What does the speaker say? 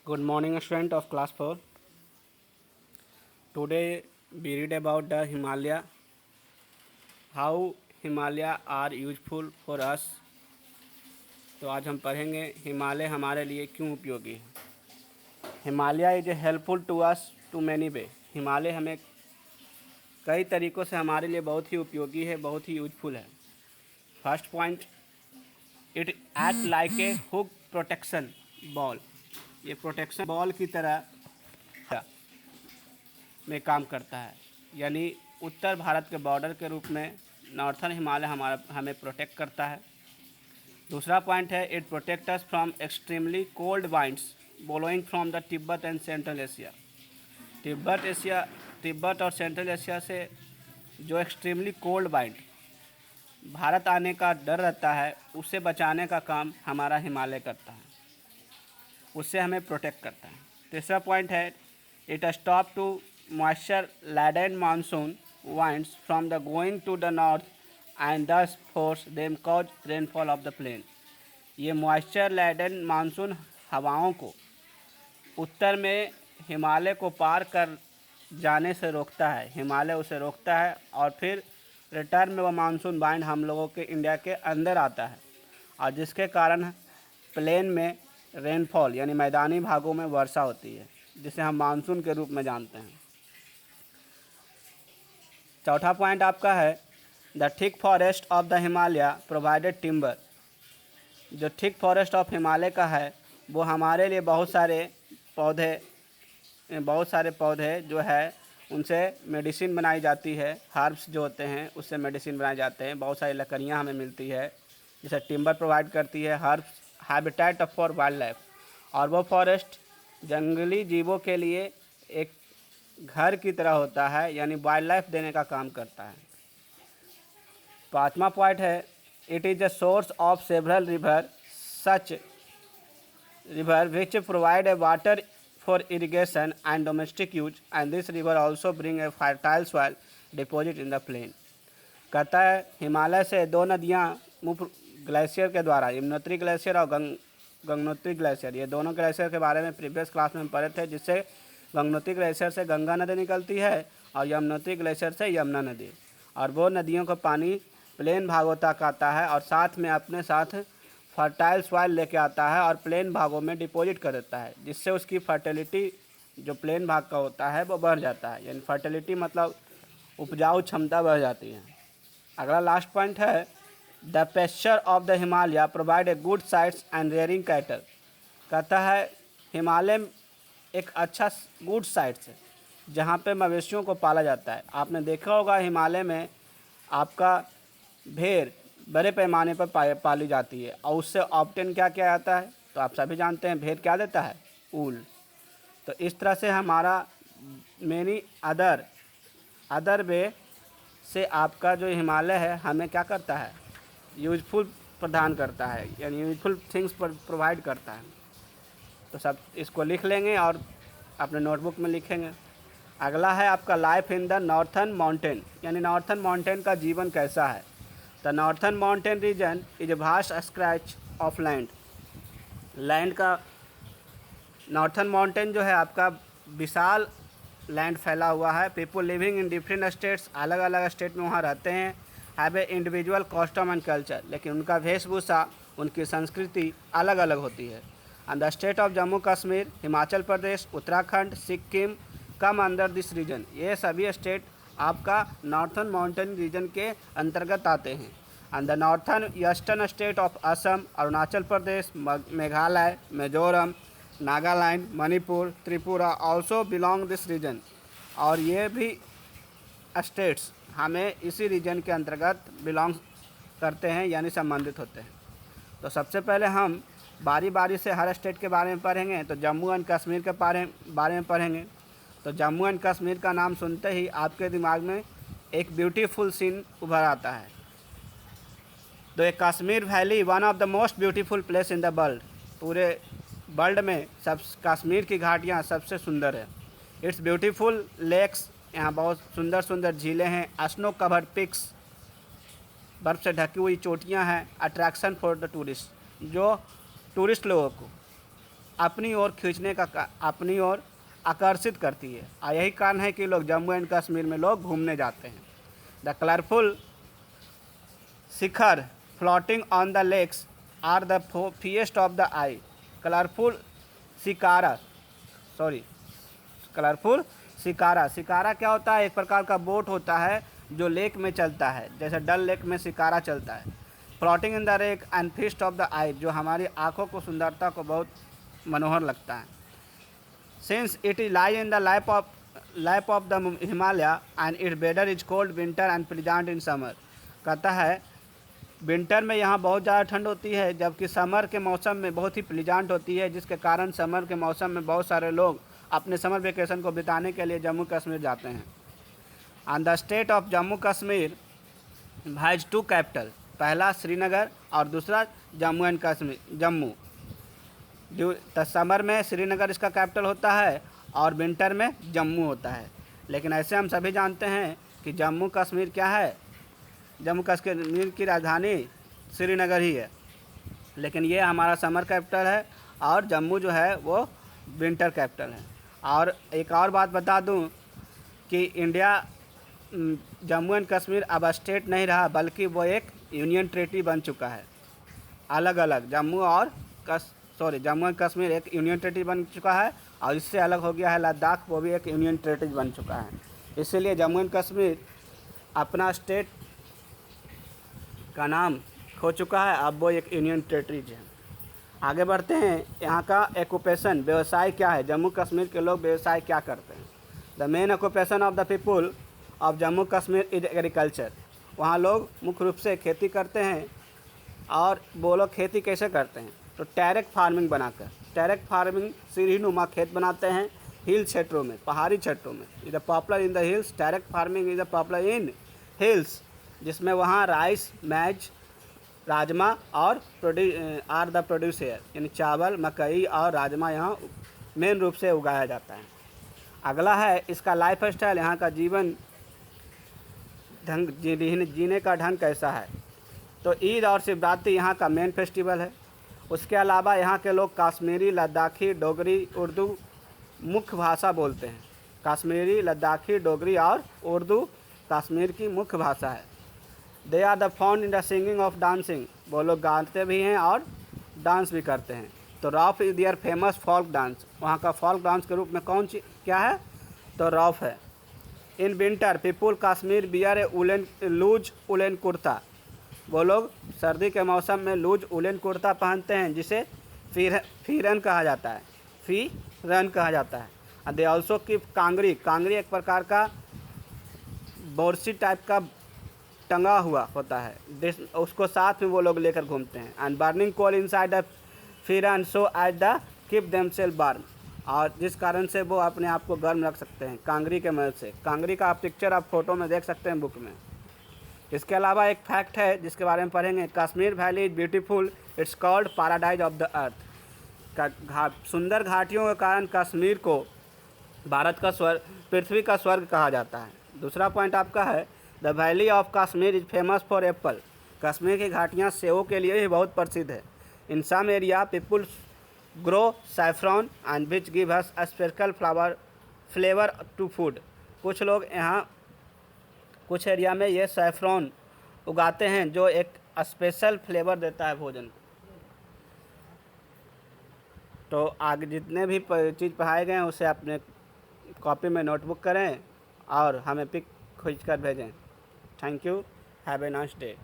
Good morning, student of class 4. Today we read about the Himalaya, how Himalaya are useful for us. तो आज हम पढ़ेंगे हिमालय हमारे लिए क्यों उपयोगी है। Himalaya is helpful to us to many way. Himalaya हमें कई तरीक़ों से हमारे लिए बहुत ही उपयोगी है, बहुत ही यूजफुल है। First point, it act like a hook protection ball. ये प्रोटेक्शन बॉल की तरह में काम करता है, यानी उत्तर भारत के बॉर्डर के रूप में नॉर्थन हिमालय हमें प्रोटेक्ट करता है। दूसरा पॉइंट है, it protect us from extremely cold winds blowing from the Tibet and central Asia. Tibet और सेंट्रल एशिया से जो एक्सट्रीमली कोल्ड वाइंड भारत आने का डर रहता है, उससे बचाने का काम हमारा हिमालय करता है, उससे हमें प्रोटेक्ट करता है। तीसरा पॉइंट है, it stop to moisture laden monsoon winds from the going to the north and thus force them cause rainfall of the plain। ये मॉइस्चर लैडन मानसून हवाओं को उत्तर में हिमालय को पार कर जाने से रोकता है, हिमालय उसे रोकता है और फिर रिटर्न में वह मानसून बाइंड हम लोगों के इंडिया के अंदर आता है, और जिसके कारण प्लेन में रेनफॉल यानी मैदानी भागों में वर्षा होती है, जिसे हम मानसून के रूप में जानते हैं। चौथा पॉइंट आपका है, the thick forest of the Himalaya provided timber. जो थिक फॉरेस्ट ऑफ हिमालय का है वो हमारे लिए बहुत सारे पौधे जो है उनसे मेडिसिन बनाई जाती है। हर्ब्स जो होते हैं उससे मेडिसिन बनाए जाते हैं, बहुत सारी लकड़ियाँ हमें मिलती है जिसे टिम्बर प्रोवाइड करती है। Herbs habitat for wild life, और वो फॉरेस्ट जंगली जीवों के लिए एक घर की तरह होता है, यानी वाइल्ड लाइफ देने का काम करता है। पाँचवा पॉइंट है, it is the source of several river such river which provide a water for irrigation and domestic use and this river also bring a fertile soil deposit in the plain. कहता है हिमालय से दो नदियाँ मुख्य glacier के द्वारा, Yamunotri glacier और Gangotri glacier, ये दोनों ग्लेशियर के बारे में प्रीवियस क्लास में पढ़े थे, जिससे गंगोत्री ग्लेशियर से गंगा नदी निकलती है और यमुनोत्री ग्लेशियर से यमुना नदी, और वो नदियों का पानी प्लेन भागों तक आता है और साथ में अपने साथ फर्टाइल सॉइल लेके आता है और प्लेन भागों में डिपॉजिट कर देता है, जिससे उसकी फर्टिलिटी जो प्लेन भाग का होता है वो बढ़ जाता है, यानी फर्टिलिटी मतलब उपजाऊ क्षमता बढ़ जाती है। अगला लास्ट पॉइंट है, the pasture of the Himalaya provide a good sites and rearing cattle. कहता है हिमालय एक अच्छा गुड साइट्स है जहाँ पे मवेशियों को पाला जाता है। आपने देखा होगा हिमालय में आपका भेड़ बड़े पैमाने पर पाली जाती है, और उससे ऑप्टेन क्या क्या आता है तो आप सभी जानते हैं, भेड़ क्या देता है, ऊल। तो इस तरह से हमारा मेनी अदर वे से आपका जो हिमालय है हमें क्या करता है, यूजफुल प्रदान करता है, यानी यूजफुल थिंग्स प्रोवाइड करता है। तो सब इसको लिख लेंगे और अपने नोटबुक में लिखेंगे। अगला है आपका life in the northern mountain, यानी नॉर्थन माउंटेन का जीवन कैसा है। The northern mountain region is a vast scratch of land का नॉर्थन माउंटेन जो है आपका विशाल लैंड फैला हुआ है। People living in different states, अलग अलग स्टेट में वहाँ रहते हैं। Have a individual costume and culture, लेकिन उनका वेशभूषा उनकी संस्कृति अलग अलग होती है। And the state of Jammu Kashmir, Himachal Pradesh, Uttarakhand, Sikkim come under this region. ये सभी स्टेट आपका नॉर्थन माउंटेन रीजन के अंतर्गत आते हैं। And the northern eastern state of Assam, Arunachal Pradesh, Meghalaya, Mizoram, Nagaland, Manipur, Tripura also belong this region, और ये भी स्टेट्स हमें इसी रीजन के अंतर्गत बिलोंग करते हैं, यानी संबंधित होते हैं। तो सबसे पहले हम बारी बारी से हर स्टेट के बारे में पढ़ेंगे। तो जम्मू एंड कश्मीर के बारे में पढ़ेंगे। तो जम्मू एंड कश्मीर का नाम सुनते ही आपके दिमाग में एक ब्यूटीफुल सीन उभर आता है। तो ये Kashmir valley one of the most beautiful place in the world, पूरे वर्ल्ड में सब कश्मीर की घाटियाँ सबसे सुंदर है। इट्स ब्यूटीफुल लेक्स, यहाँ बहुत सुंदर सुंदर झीलें हैं। स्नो कवर्ड पिक्स, बर्फ़ से ढकी हुई चोटियाँ हैं। अट्रैक्शन फॉर द टूरिस्ट, जो टूरिस्ट लोगों को अपनी ओर खींचने का अपनी ओर आकर्षित करती है, और यही कारण है कि लोग जम्मू एंड कश्मीर में लोग घूमने जाते हैं। The colourful shikara floating on the lakes are the feast of the eye. Colourful shikara shikara क्या होता है? एक प्रकार का बोट होता है जो लेक में चलता है, जैसे डल लेक में शिकारा चलता है। Floating in the lake and feast of the eye, जो हमारी आँखों को सुंदरता को बहुत मनोहर लगता है। Since it is lie in the lap of the Himalaya and its weather is cold winter and pleasant in summer. कहता है विंटर में यहाँ बहुत ज़्यादा ठंड होती है, जबकि समर के मौसम में बहुत ही प्लीजेंट होती है, जिसके कारण समर के मौसम में बहुत सारे लोग अपने समर वेकेशन को बिताने के लिए जम्मू कश्मीर जाते हैं। And the state of Jammu Kashmir has 2 capital, पहला श्रीनगर और दूसरा जम्मू एंड कश्मीर जम्मू। तो समर में श्रीनगर इसका कैपिटल होता है और विंटर में जम्मू होता है। लेकिन ऐसे हम सभी जानते हैं कि जम्मू कश्मीर क्या है? जम्मू कश्मीर की राजधानी श्रीनगर ही है, लेकिन ये हमारा समर कैपिटल है और जम्मू जो है वो विंटर कैपिटल है। और एक और बात बता दूं कि इंडिया जम्मू एंड कश्मीर अब स्टेट नहीं रहा, बल्कि वो एक यूनियन टेरिटरी बन चुका है। अलग अलग जम्मू एंड कश्मीर एक यूनियन टेरिटरी बन चुका है, और इससे अलग हो गया है लद्दाख, वो भी एक यूनियन टेरिटरी बन चुका है। इसीलिए जम्मू एंड कश्मीर अपना स्टेट का नाम खो चुका है, अब वो एक यूनियन टेरिटरी है। आगे बढ़ते हैं। यहाँ का ऑक्यूपेशन व्यवसाय क्या है? जम्मू कश्मीर के लोग व्यवसाय क्या करते हैं? The main occupation of the people of Jammu Kashmir is agriculture. वहाँ लोग मुख्य रूप से खेती करते हैं। और वो लोग खेती कैसे करते हैं? तो टैरेक फार्मिंग बनाकर, टैरेक फार्मिंग सीढ़ीनुमा खेत बनाते हैं हिल क्षेत्रों में, पहाड़ी क्षेत्रों में। Is the popular in the hills, terrace farming is the popular in hills, जिसमें वहाँ राइस, मैज, राजमा और आर द प्रोड्यूसर, यानी चावल, मकई और राजमा यहाँ मेन रूप से उगाया जाता है। अगला है इसका लाइफ स्टाइल, यहाँ का जीवन ढंग, जीने का ढंग कैसा है। तो ईद और शिवरात्रि यहाँ का मेन फेस्टिवल है। उसके अलावा यहाँ के लोग कश्मीरी, लद्दाखी, डोगरी, उर्दू मुख्य भाषा बोलते हैं। कश्मीरी, लद्दाखी, डोगरी और उर्दू कश्मीर की मुख्य भाषा है। They are the found in the singing of dancing, वो लोग गाते भी हैं और डांस भी करते हैं। तो Rouf is their famous folk dance, वहाँ का फोल्क डांस के रूप में क्या है? तो रॉफ है। In winter people Kashmir wear a loose woollen kurta, वो लोग सर्दी के मौसम में लूज उलेन कुर्ता पहनते हैं, जिसे फीरन कहा जाता है, फीरन कहा जाता है। They also keep Kangri, Kangri एक प्रकार का बोरसी टाइप का टंगा हुआ होता है, उसको साथ में वो लोग लेकर घूमते हैं। And burning coal inside the pheran so as the keep themselves warm, और जिस कारण से वो अपने आप को गर्म रख सकते हैं कांगरी के मदद से। कांगरी का आप पिक्चर आप फोटो में देख सकते हैं बुक में। इसके अलावा एक फैक्ट है जिसके बारे में पढ़ेंगे। Kashmir valley is beautiful, it's called paradise of the earth. सुंदर घाटियों के कारण कश्मीर को भारत का स्वर्ग, पृथ्वी का स्वर्ग कहा जाता है। दूसरा पॉइंट आपका है the valley of Kashmir is famous for apple, Kashmir की घाटियाँ सेवों के लिए ही बहुत प्रसिद्ध है। In some area people grow saffron and which give us a special flavour to food, कुछ लोग यहाँ कुछ एरिया में ये सैफ्रॉन उगाते हैं जो एक स्पेशल फ्लेवर देता है भोजन को। तो आगे जितने भी चीज़ पढ़ाए गए हैं उसे अपने कॉपी में नोटबुक करें और हमें पिक खींच कर भेजें। Thank you, have a nice day.